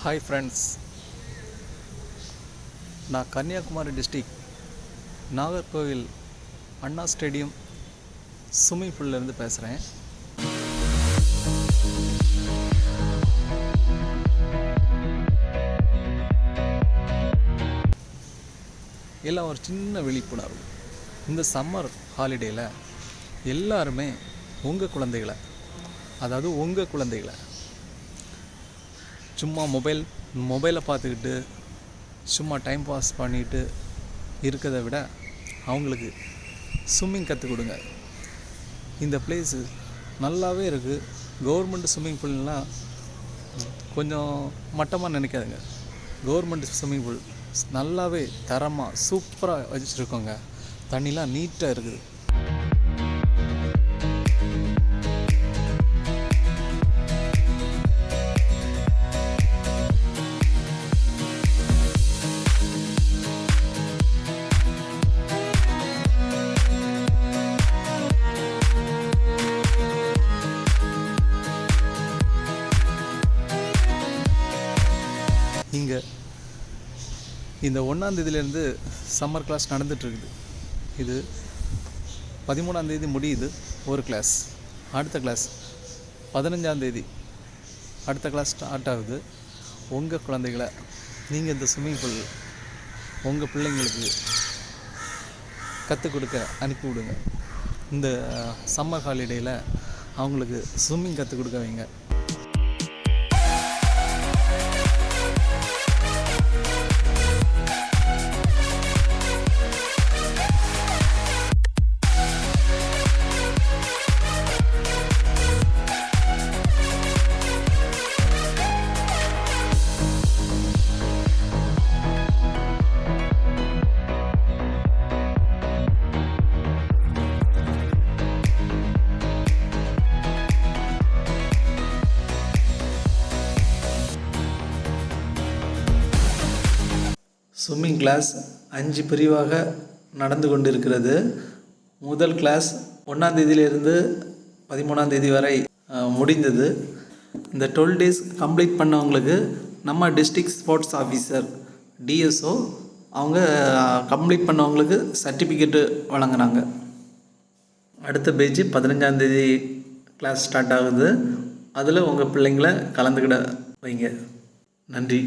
Hi friends, நான் Kanyakumari district Nagercoil அண்ணா stadium swimming பூல்லேருந்து பேசுகிறேன். எல்லாம் ஒரு சின்ன விழிப்புணர்வு. இந்த சம்மர் ஹாலிடேயில் எல்லாருமே உங்கள் குழந்தைகளை சும்மா மொபைலை பார்த்துக்கிட்டு சும்மா டைம் பாஸ் பண்ணிட்டு இருக்கிறத விட அவங்களுக்கு ஸ்விம்மிங் கற்றுக் கொடுங்க. இந்த பிளேஸு நல்லாவே இருக்குது. கவர்மெண்ட் ஸ்விம்மிங் பூல்னால் கொஞ்சம் மட்டமாக நினைக்காதுங்க. கவர்மெண்ட் ஸ்விம்மிங் பூல் நல்லாவே தரமாக சூப்பராக வச்சுருக்கோங்க. தண்ணிலாம் நீட்டாக இருக்குது. இங்கே இந்த 1ஆம் தேதியிலேருந்து சம்மர் கிளாஸ் நடந்துகிட்ருக்குது. இது 13ஆம் தேதி முடியுது ஒரு கிளாஸ். அடுத்த கிளாஸ் 15ஆம் தேதி அடுத்த கிளாஸ் ஸ்டார்ட் ஆகுது. உங்கள் குழந்தைகளை நீங்கள் இந்த ஸ்விம்மிங் பூல் உங்கள் பிள்ளைங்களுக்கு கற்றுக் கொடுக்க அனுப்பி விடுங்க. இந்த சம்மர் ஹாலிடேயில் அவங்களுக்கு ஸ்விம்மிங் கற்றுக் கொடுக்க வைங்க. ஸ்விம்மிங் கிளாஸ் 5 பிரிவாக நடந்து கொண்டிருக்கிறது. முதல் கிளாஸ் 1ஆம் தேதியிலிருந்து 13ஆம் தேதி வரை முடிந்தது. இந்த 12 days கம்ப்ளீட் பண்ணவங்களுக்கு நம்ம டிஸ்ட்ரிக்ட் ஸ்போர்ட்ஸ் ஆஃபீஸர் டிஎஸ்ஓ அவங்க கம்ப்ளீட் பண்ணவங்களுக்கு சர்டிஃபிகேட்டு வழங்குறாங்க. அடுத்த பேஜ் 15ஆம் தேதி கிளாஸ் ஸ்டார்ட் ஆகுது. அதில் உங்கள் பிள்ளைங்களை கலந்துக்கிட வைங்க. நன்றி.